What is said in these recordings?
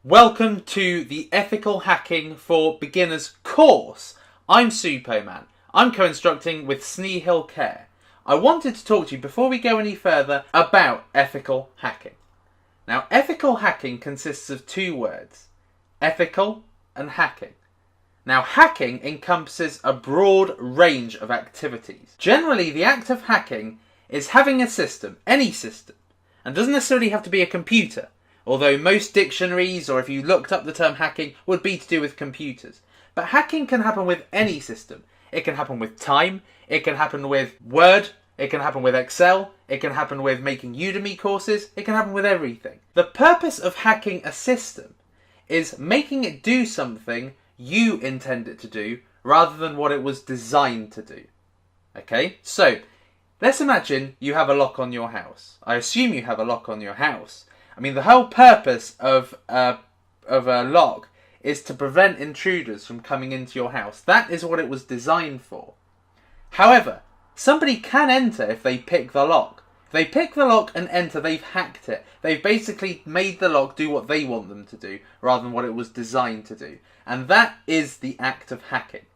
Welcome to the Ethical Hacking for Beginners course. I'm Superman. I'm co-instructing with Snehill Care. I wanted to talk to you before we go any further about ethical hacking. Now, ethical hacking consists of two words, ethical and hacking. Now, hacking encompasses a broad range of activities. Generally, the act of hacking is having a system, any system, and doesn't necessarily have to be a computer. Although most dictionaries, or if you looked up the term hacking, would be to do with computers. But hacking can happen with any system. It can happen with time, it can happen with Word, it can happen with Excel, it can happen with making Udemy courses, it can happen with everything. The purpose of hacking a system is making it do something you intend it to do, rather than what it was designed to do. Okay, so let's imagine you have a lock on your house. I assume you have a lock on your house. I mean, the whole purpose of a lock is to prevent intruders from coming into your house. That is what it was designed for. However, somebody can enter if they pick the lock. If they pick the lock and enter, they've hacked it. They've basically made the lock do what they want them to do, rather than what it was designed to do. And that is the act of hacking.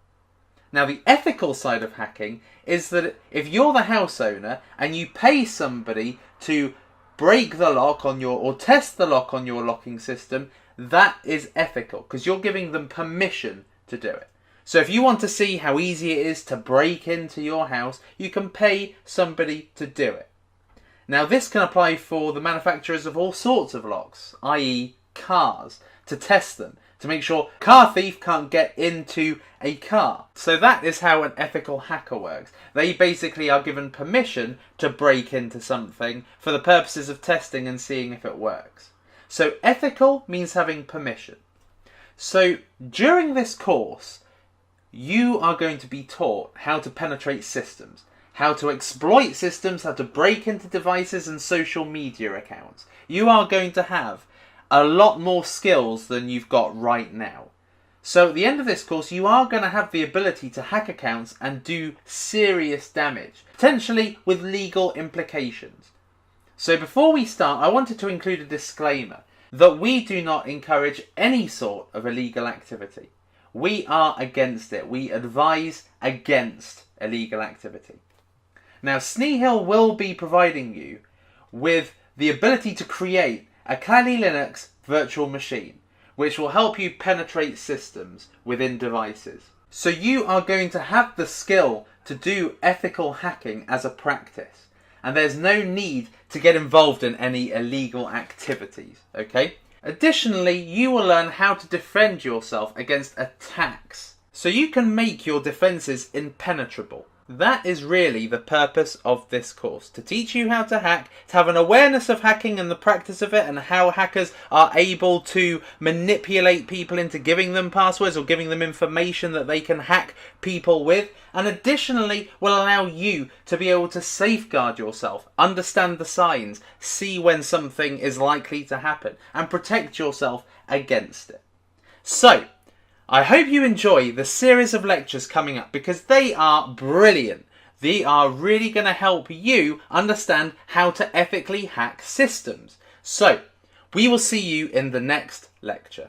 Now, the ethical side of hacking is that if you're the house owner and you pay somebody to break the lock on your, or test the lock on your locking system, that is ethical, because you're giving them permission to do it. So if you want to see how easy it is to break into your house, you can pay somebody to do it. Now, this can apply for the manufacturers of all sorts of locks, i.e. cars, to test them, to make sure a car thief can't get into a car. So that is how an ethical hacker works. They basically are given permission to break into something for the purposes of testing and seeing if it works. So ethical means having permission. So during this course, you are going to be taught how to penetrate systems, how to exploit systems, how to break into devices and social media accounts. You are going to have a lot more skills than you've got right now. So at the end of this course, you are going to have the ability to hack accounts and do serious damage, potentially with legal implications. So before we start, I wanted to include a disclaimer that we do not encourage any sort of illegal activity. We are against it. We advise against illegal activity. Now, Snehill will be providing you with the ability to create a Kali Linux virtual machine, which will help you penetrate systems within devices. So you are going to have the skill to do ethical hacking as a practice, and there's no need to get involved in any illegal activities, okay? Additionally, you will learn how to defend yourself against attacks, so you can make your defenses impenetrable. That is really the purpose of this course, to teach you how to hack, to have an awareness of hacking and the practice of it, and how hackers are able to manipulate people into giving them passwords or giving them information that they can hack people with, and additionally will allow you to be able to safeguard yourself, understand the signs, see when something is likely to happen, and protect yourself against it. So, I hope you enjoy the series of lectures coming up, because they are brilliant. They are really going to help you understand how to ethically hack systems. So, we will see you in the next lecture.